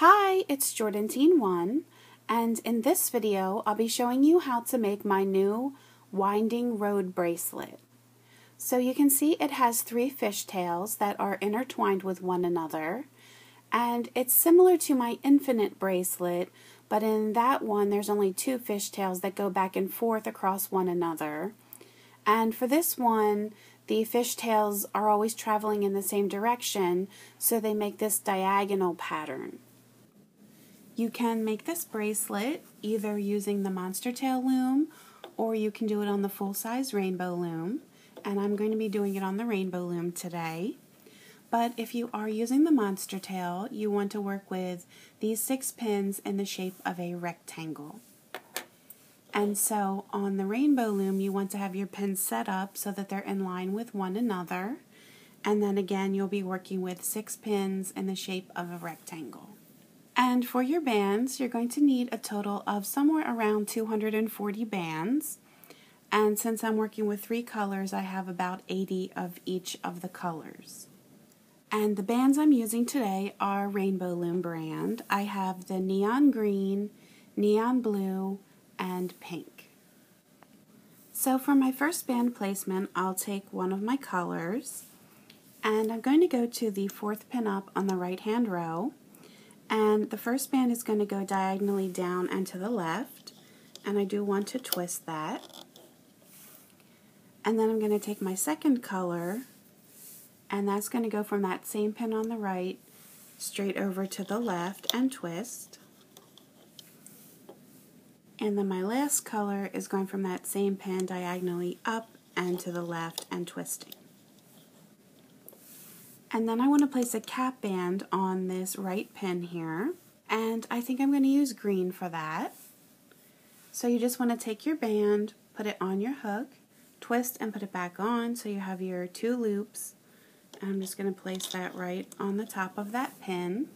Hi, it's Jordan Teen 1, and in this video I'll be showing you how to make my new Winding Road Bracelet. So you can see it has 3 fishtails that are intertwined with one another, and it's similar to my Infinite bracelet, but in that one there's only 2 fishtails that go back and forth across one another. And for this one, the fishtails are always traveling in the same direction, so they make this diagonal pattern. You can make this bracelet either using the Monster Tail loom, or you can do it on the full-size Rainbow Loom, and I'm going to be doing it on the Rainbow Loom today. But if you are using the Monster Tail, you want to work with these 6 pins in the shape of a rectangle. And so on the Rainbow Loom, you want to have your pins set up so that they're in line with one another, and then again you'll be working with 6 pins in the shape of a rectangle. And for your bands, you're going to need a total of somewhere around 240 bands. And since I'm working with 3 colors, I have about 80 of each of the colors. And the bands I'm using today are Rainbow Loom brand. I have the neon green, neon blue, and pink. So for my first band placement, I'll take one of my colors, and I'm going to go to the 4th pin up on the right-hand row. And the first band is going to go diagonally down and to the left, and I do want to twist that. And then I'm going to take my second color, and that's going to go from that same pin on the right straight over to the left and twist. And then my last color is going from that same pin diagonally up and to the left and twisting. And then I want to place a cap band on this right pin here, and I think I'm going to use green for that. So you just want to take your band, put it on your hook, twist and put it back on so you have your 2 loops. And I'm just going to place that right on the top of that pin.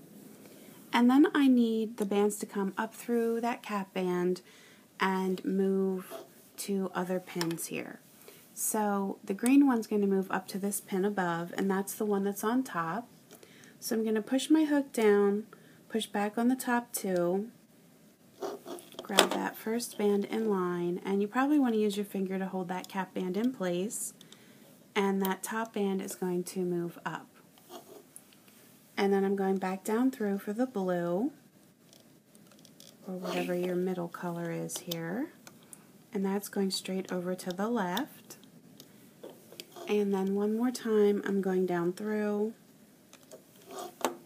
And then I need the bands to come up through that cap band and move to other pins here. So the green one's going to move up to this pin above, and that's the one that's on top. So I'm going to push my hook down, push back on the top 2, grab that first band in line, and you probably want to use your finger to hold that cap band in place, and that top band is going to move up. And then I'm going back down through for the blue, or whatever your middle color is here, and that's going straight over to the left. And then one more time I'm going down through,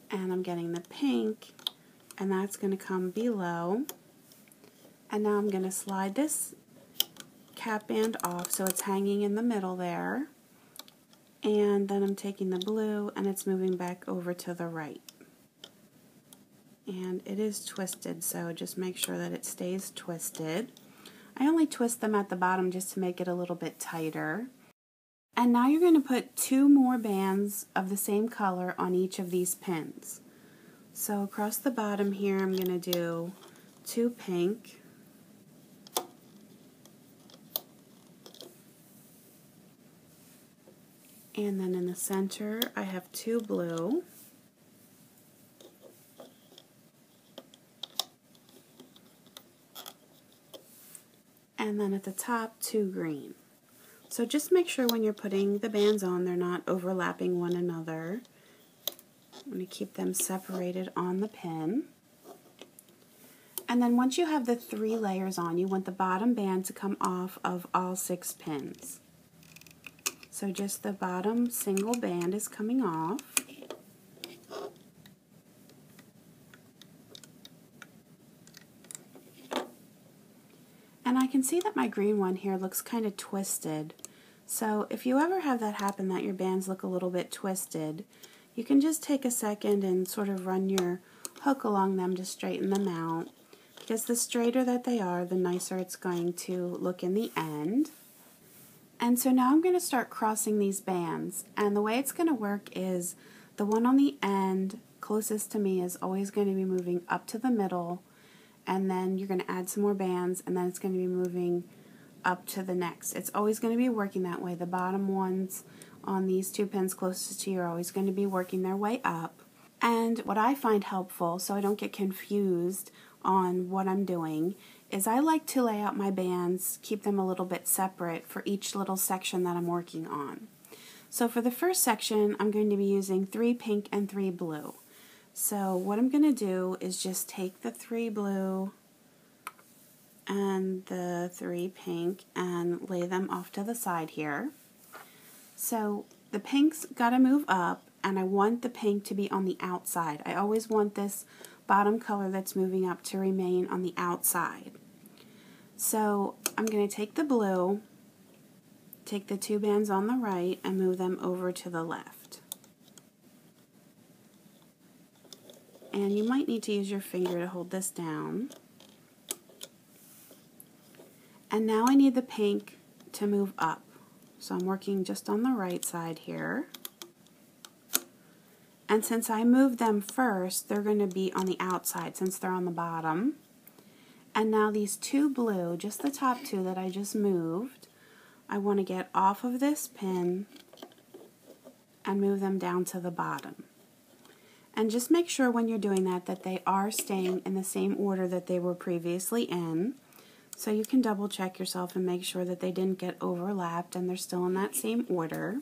and I'm getting the pink, and that's going to come below. And now I'm going to slide this cap band off so it's hanging in the middle there. And then I'm taking the blue and it's moving back over to the right. And it is twisted, so just make sure that it stays twisted. I only twist them at the bottom just to make it a little bit tighter. And now you're going to put 2 more bands of the same color on each of these pins. So across the bottom here I'm going to do 2 pink, and then in the center I have 2 blue, and then at the top 2 green. So just make sure when you're putting the bands on they're not overlapping one another. I'm going to keep them separated on the pin. And then once you have the 3 layers on, you want the bottom band to come off of all 6 pins. So just the bottom single band is coming off. And I can see that my green one here looks kind of twisted. So if you ever have that happen, that your bands look a little bit twisted, you can just take a second and sort of run your hook along them to straighten them out. Because the straighter that they are, the nicer it's going to look in the end. And so now I'm going to start crossing these bands. And the way it's going to work is the one on the end closest to me is always going to be moving up to the middle, and then you're going to add some more bands, and then it's going to be moving up to the next. It's always going to be working that way. The bottom ones on these 2 pins closest to you are always going to be working their way up. And what I find helpful, so I don't get confused on what I'm doing, is I like to lay out my bands, keep them a little bit separate for each little section that I'm working on. So for the first section, I'm going to be using 3 pink and 3 blue. So what I'm going to do is just take the 3 blue and the 3 pink and lay them off to the side here. So the pink's got to move up, and I want the pink to be on the outside. I always want this bottom color that's moving up to remain on the outside. So I'm going to take the blue, take the 2 bands on the right, and move them over to the left. And you might need to use your finger to hold this down. And now I need the pink to move up. So I'm working just on the right side here. And since I moved them first, they're going to be on the outside since they're on the bottom. And now these 2 blue, just the top 2 that I just moved, I want to get off of this pin and move them down to the bottom. And just make sure when you're doing that that they are staying in the same order that they were previously in. So you can double check yourself and make sure that they didn't get overlapped and they're still in that same order.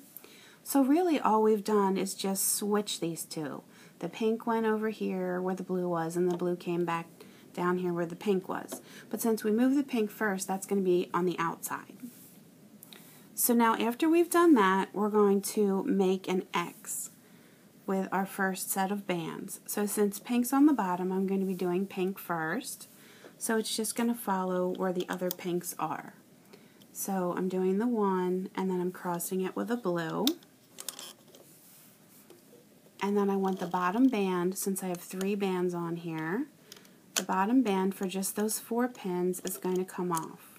So really all we've done is just switch these 2. The pink went over here where the blue was, and the blue came back down here where the pink was. But since we moved the pink first, that's going to be on the outside. So now after we've done that, we're going to make an X with our first set of bands. So since pink's on the bottom, I'm going to be doing pink first. So it's just going to follow where the other pinks are. So I'm doing the 1, and then I'm crossing it with a blue. And then I want the bottom band, since I have 3 bands on here, the bottom band for just those 4 pins is going to come off.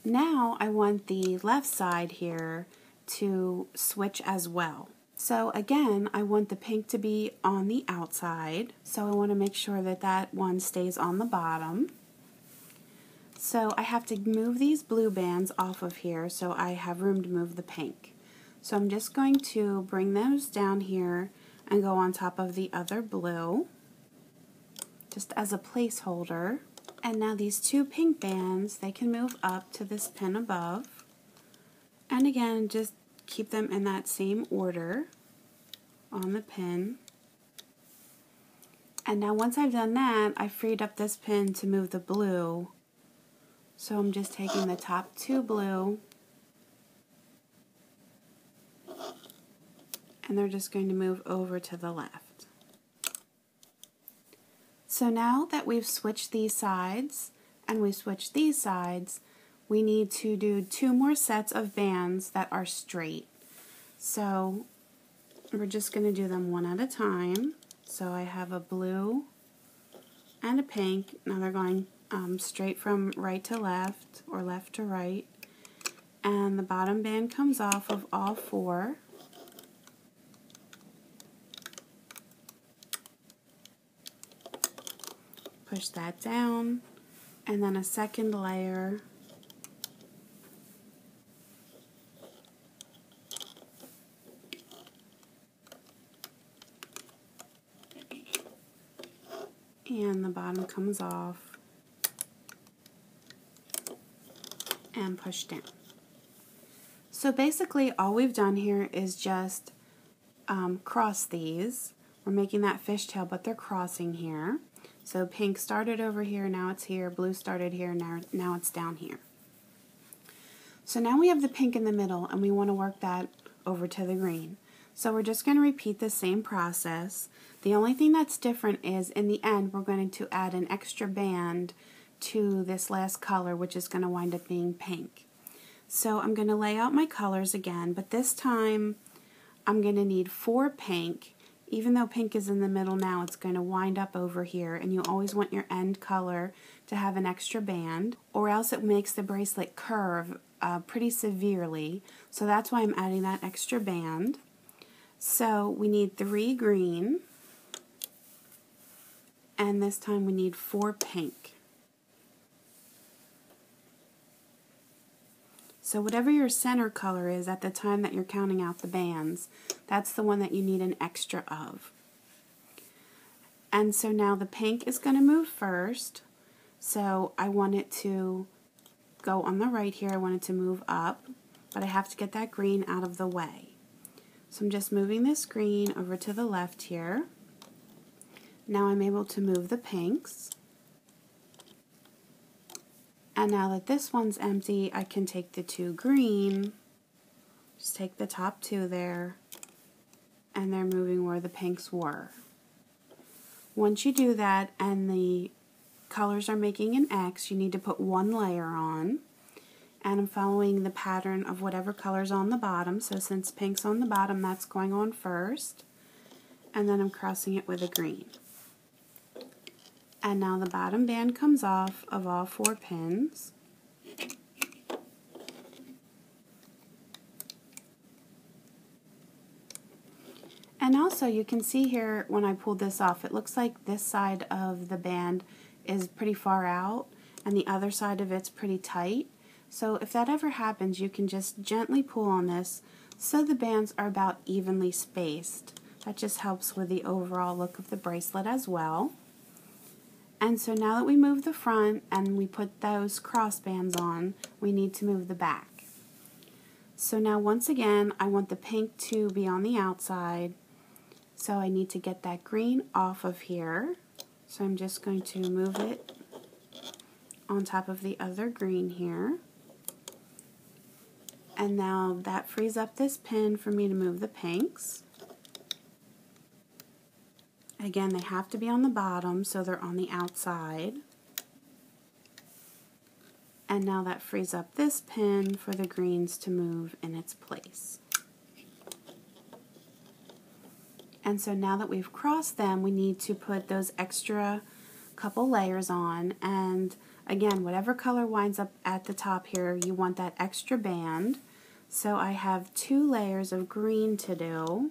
Now I want the left side here to switch as well. So again, I want the pink to be on the outside, so I want to make sure that that one stays on the bottom. So I have to move these blue bands off of here so I have room to move the pink. So I'm just going to bring those down here and go on top of the other blue, just as a placeholder. And now these 2 pink bands, they can move up to this pin above. And again, just keep them in that same order on the pin. And now once I've done that, I freed up this pin to move the blue. So I'm just taking the top 2 blue, and they're just going to move over to the left. So now that we've switched these sides and we've switched these sides, we need to do 2 more sets of bands that are straight. So we're just going to do them one at a time. So I have a blue and a pink. Now they're going straight from right to left or left to right. And the bottom band comes off of all 4. Push that down, and then a second layer. And the bottom comes off and push down. So basically all we've done here is just cross these. We're making that fishtail, but they're crossing here. So pink started over here, now it's here. Blue started here, now it's down here. So now we have the pink in the middle, and we want to work that over to the green. So we're just going to repeat the same process. The only thing that's different is in the end we're going to add an extra band to this last color, which is going to wind up being pink. So I'm going to lay out my colors again, but this time I'm going to need 4 pink. Even though pink is in the middle now, it's going to wind up over here, and you always want your end color to have an extra band, or else it makes the bracelet curve pretty severely. So that's why I'm adding that extra band. So we need 3 green, and this time we need 4 pink. So whatever your center color is at the time that you're counting out the bands, that's the one that you need an extra of. And so now the pink is going to move first. So I want it to go on the right here. I want it to move up, but I have to get that green out of the way. So I'm just moving this green over to the left here. Now I'm able to move the pinks. And now that this one's empty, I can take the two green, just take the top two there, and they're moving where the pinks were. Once you do that and the colors are making an X, you need to put one layer on. And I'm following the pattern of whatever color's on the bottom. So since pink's on the bottom, that's going on first. And then I'm crossing it with a green. And now the bottom band comes off of all 4 pins. And also you can see here when I pulled this off, it looks like this side of the band is pretty far out and the other side of it's pretty tight. So if that ever happens, you can just gently pull on this so the bands are about evenly spaced. That just helps with the overall look of the bracelet as well. And so now that we move the front and we put those cross bands on, we need to move the back. So now once again, I want the pink to be on the outside. So I need to get that green off of here. So I'm just going to move it on top of the other green here. And now that frees up this pin for me to move the pinks. Again, they have to be on the bottom, so they're on the outside. And now that frees up this pin for the greens to move in its place. And so now that we've crossed them, we need to put those extra couple layers on. And again, whatever color winds up at the top here, you want that extra band. So I have 2 layers of green to do.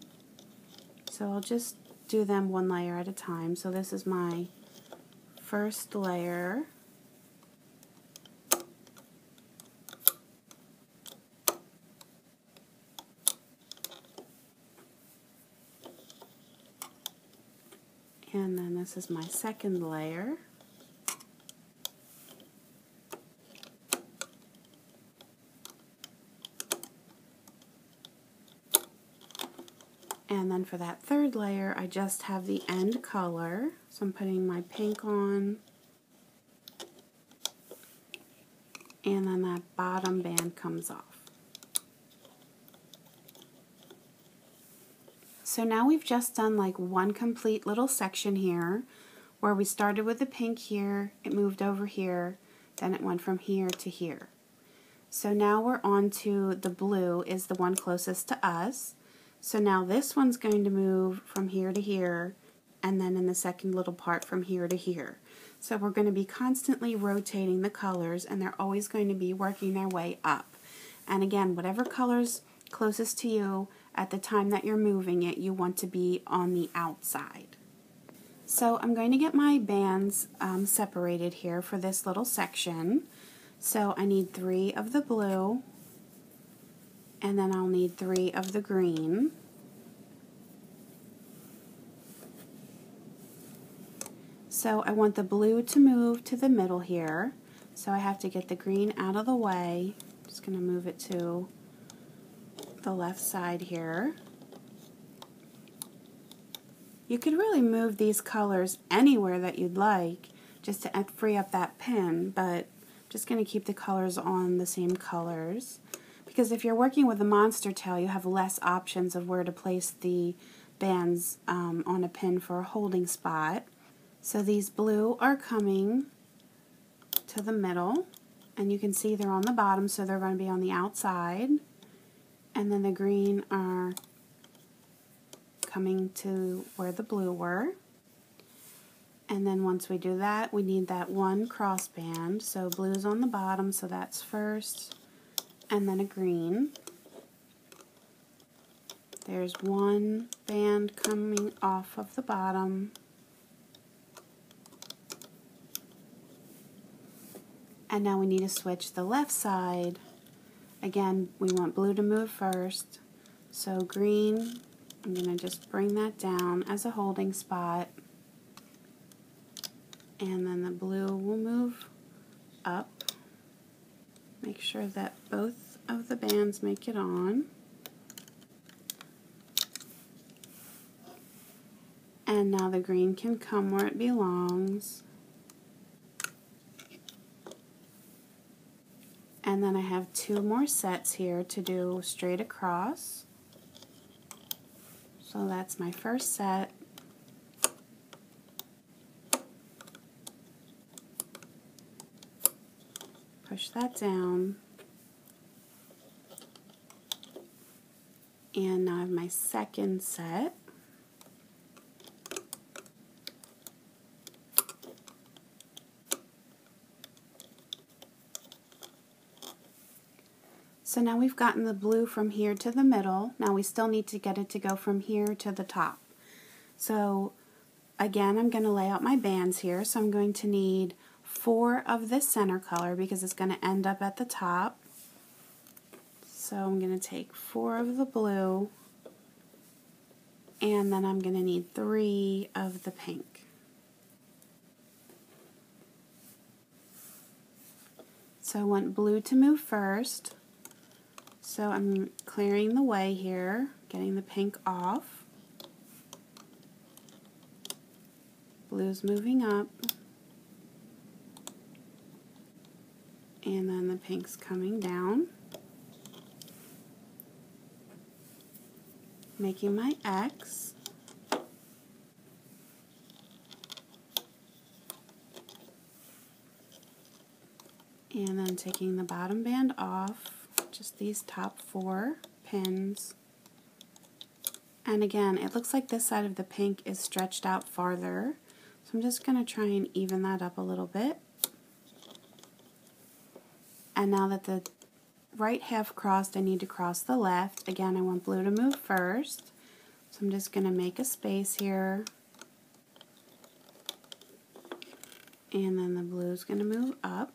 So I'll just do them one layer at a time. So this is my first layer. And then this is my second layer. And then for that third layer, I just have the end color. So I'm putting my pink on. And then that bottom band comes off. So now we've just done like one complete little section here, where we started with the pink here, it moved over here, then it went from here to here. So now we're on to the blue, is the one closest to us. So now this one's going to move from here to here, and then in the second little part from here to here. So we're going to be constantly rotating the colors, and they're always going to be working their way up. And again, whatever color's closest to you at the time that you're moving it, you want to be on the outside. So I'm going to get my bands separated here for this little section. So I need 3 of the blue, and then I'll need 3 of the green. So I want the blue to move to the middle here. So I have to get the green out of the way. I'm just going to move it to the left side here. You could really move these colors anywhere that you'd like just to free up that pin, but I'm just going to keep the colors on the same colors. Because if you're working with a monster tail, you have less options of where to place the bands on a pin for a holding spot. So these blue are coming to the middle, and you can see they're on the bottom, so they're going to be on the outside. And then the green are coming to where the blue were. And then once we do that, we need that one cross band. So blue's on the bottom, so that's first, and then a green. There's one band coming off of the bottom. And now we need to switch the left side. Again, we want blue to move first. So green, I'm going to just bring that down as a holding spot. And then the blue will move up. Make sure that both of the bands make it on. And now the green can come where it belongs. And then I have 2 more sets here to do straight across. So that's my first set. Push that down. And now I have my second set. So now we've gotten the blue from here to the middle. Now we still need to get it to go from here to the top. So again, I'm going to lay out my bands here. So I'm going to need 4 of this center color because it's going to end up at the top. So I'm going to take 4 of the blue, and then I'm going to need 3 of the pink. So I want blue to move first. So I'm clearing the way here, getting the pink off. Blue's moving up. And then the pink's coming down. Making my X. And then taking the bottom band off. Just these top 4 pins. And again, it looks like this side of the pink is stretched out farther. So I'm just going to try and even that up a little bit. And now that the right half crossed, I need to cross the left. Again, I want blue to move first. So I'm just going to make a space here. And then the blue is going to move up.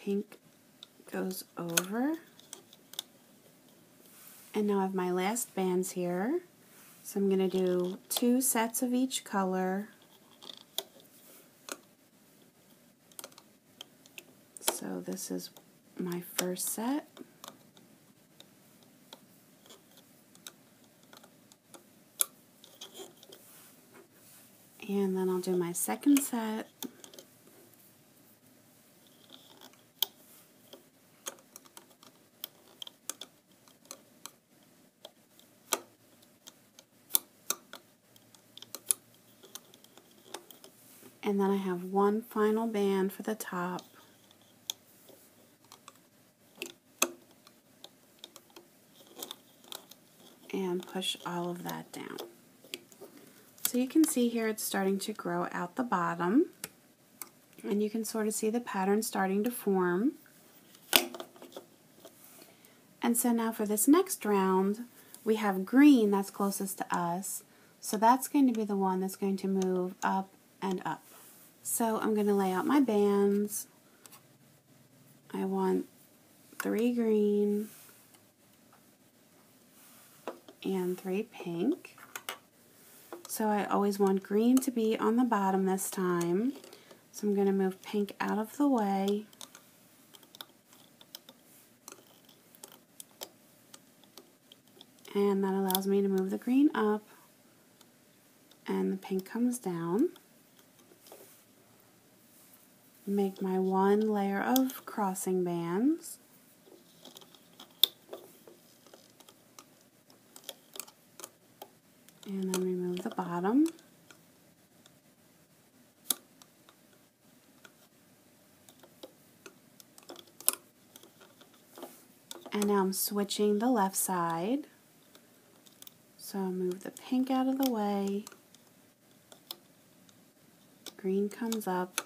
Pink goes over. And now I have my last bands here. So I'm going to do 2 sets of each color. So this is my first set. And then I'll do my second set. And then I have 1 final band for the top. And push all of that down. So you can see here it's starting to grow out the bottom. And you can sort of see the pattern starting to form. And so now for this next round, we have green that's closest to us. So that's going to be the one that's going to move up and up. So I'm going to lay out my bands. I want 3 green and 3 pink. So I always want green to be on the bottom this time. So I'm going to move pink out of the way. And that allows me to move the green up. And the pink comes down. Make my 1 layer of crossing bands. And then remove the bottom. And now I'm switching the left side. So I'll move the pink out of the way. Green comes up.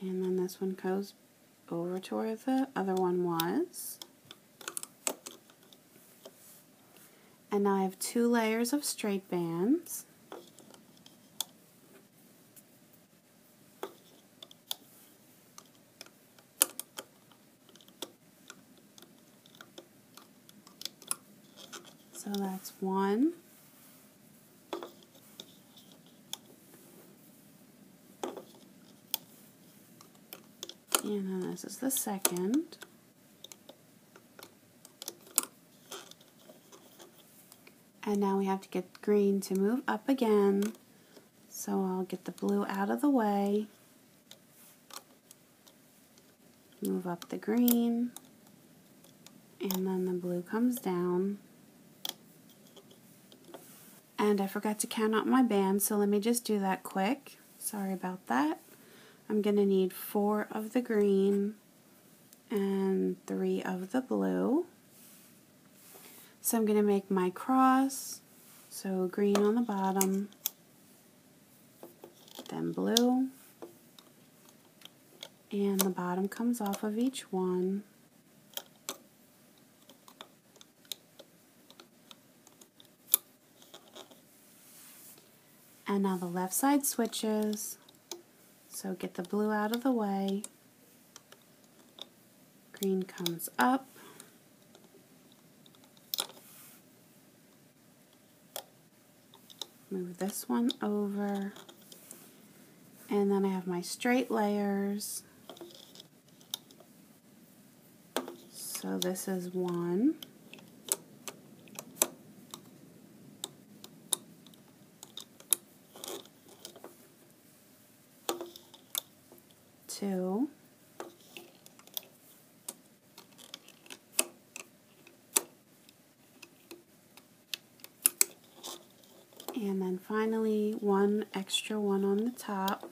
And then this one goes over to where the other one was. And now I have 2 layers of straight bands. So that's 1. And then this is the second. And now we have to get green to move up again. So I'll get the blue out of the way. Move up the green. And then the blue comes down. And I forgot to count out my bands, so let me just do that quick. Sorry about that. I'm going to need 4 of the green and 3 of the blue. So I'm going to make my cross, so green on the bottom, then blue, and the bottom comes off of each one. And now the left side switches, so get the blue out of the way, green comes up, move this one over, and then I have my straight layers. So this is 1, 2, and then finally 1 extra one on the top.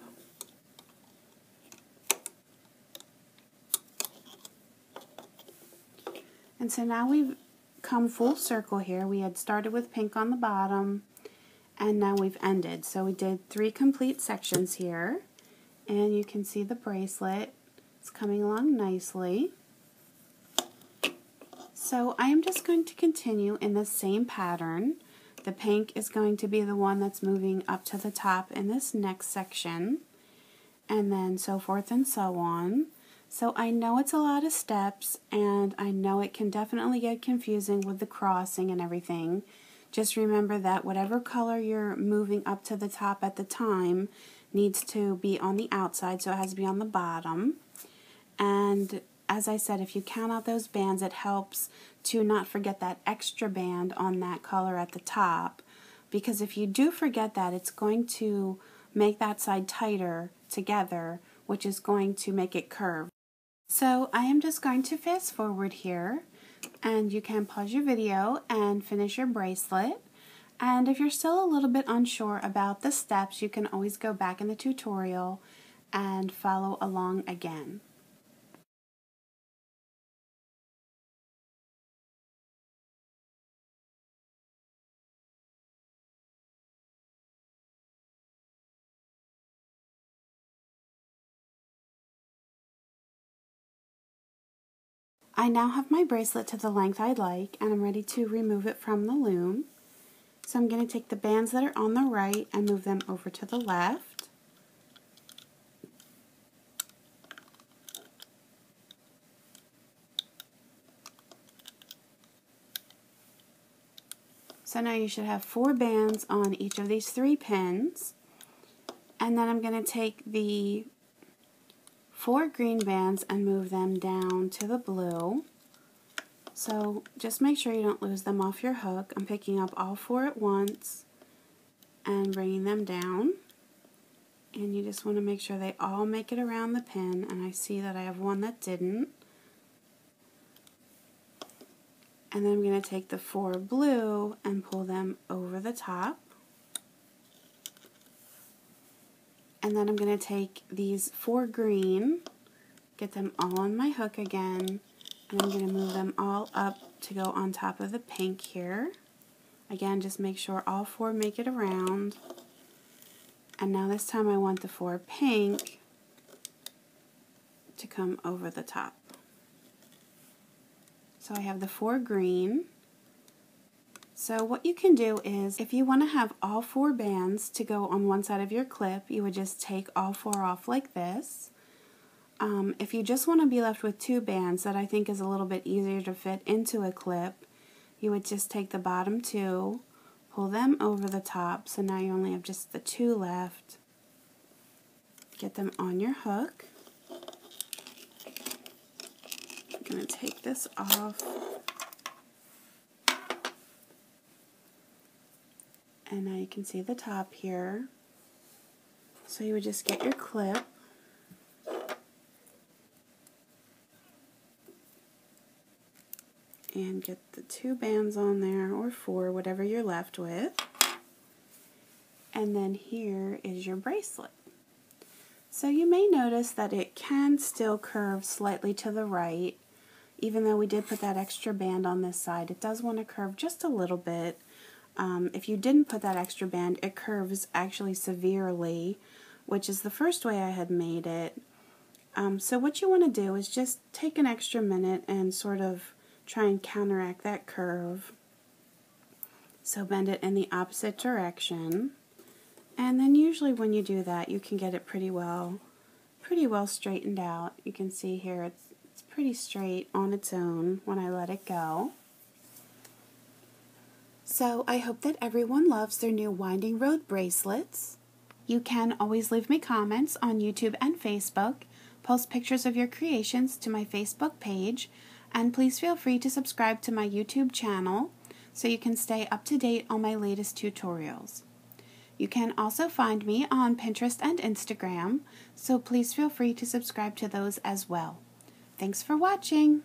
And so now we've come full circle here. We had started with pink on the bottom, and now we've ended. So we did 3 complete sections here, and you can see the bracelet. It's coming along nicely. So I am just going to continue in the same pattern. The pink is going to be the one that's moving up to the top in this next section, and then so forth and so on. So I know it's a lot of steps, and I know it can definitely get confusing with the crossing and everything. Just remember that whatever color you're moving up to the top at the time needs to be on the outside, so it has to be on the bottom. And as I said, if you count out those bands, it helps to not forget that extra band on that color at the top, because if you do forget that, it's going to make that side tighter together, which is going to make it curve. So I am just going to fast forward here, and you can pause your video and finish your bracelet. And if you're still a little bit unsure about the steps, you can always go back in the tutorial and follow along again. I now have my bracelet to the length I'd like, and I'm ready to remove it from the loom. So I'm going to take the bands that are on the right and move them over to the left. So now you should have 4 bands on each of these 3 pins. And then I'm going to take the 4 green bands and move them down to the blue. So just make sure you don't lose them off your hook. I'm picking up all 4 at once and bringing them down. And you just want to make sure they all make it around the pin, and I see that I have one that didn't. And then I'm going to take the 4 blue and pull them over the top. And then I'm going to take these 4 green, get them all on my hook again, and I'm going to move them all up to go on top of the pink here. Again, just make sure all 4 make it around. And now this time I want the 4 pink to come over the top. So I have the 4 green, So what you can do is, if you want to have all 4 bands to go on one side of your clip, you would just take all 4 off like this. If you just want to be left with 2 bands, that I think is a little bit easier to fit into a clip, you would just take the bottom 2, pull them over the top, so now you only have just the 2 left. Get them on your hook. I'm going to take this off. And now you can see the top here. So you would just get your clip. And get the 2 bands on there, or 4, whatever you're left with. And then here is your bracelet. So you may notice that it can still curve slightly to the right. Even though we did put that extra band on this side, it does want to curve just a little bit. If you didn't put that extra band, it curves actually severely, which is the first way I had made it. So what you want to do is just take an extra minute and sort of try and counteract that curve. So bend it in the opposite direction. And then usually when you do that, you can get it pretty well straightened out. You can see here it's pretty straight on its own when I let it go. So I hope that everyone loves their new Winding Road bracelets. You can always leave me comments on YouTube and Facebook, post pictures of your creations to my Facebook page, and please feel free to subscribe to my YouTube channel so you can stay up to date on my latest tutorials. You can also find me on Pinterest and Instagram, so please feel free to subscribe to those as well. Thanks for watching!